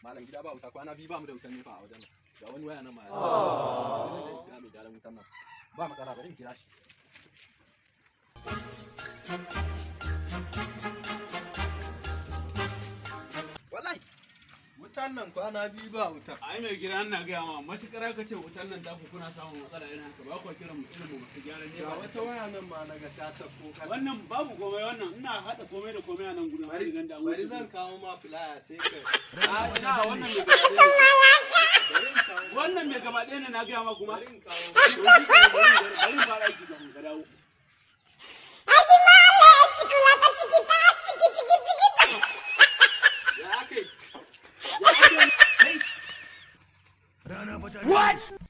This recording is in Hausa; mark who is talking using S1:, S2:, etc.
S1: malam gida ba wuta kwana biyu ba mu da wutan nefa a wajen nan ga wani waya nan ma ya sa kira mai gyaran wutan nan ba matsala bari in kira shi wallahi wutan nan kwana biyu ba wuta
S2: ai mai gida ina ga ma matukar ka ce wutan nan ku kuna samun matsala irin haka ba ku kiran mu irin mu masu gyaran ne
S1: ga wata waya nan ma naga ta sako kasa
S2: wannan babu komai wannan ina hada komai da komai a nan gurin bari nan da
S1: bari zan kawo ma flyer sai ka
S2: wannan mai wannan mai gaba ɗaya ne na ga ma kuma bari fara aiki ka dawo
S1: What?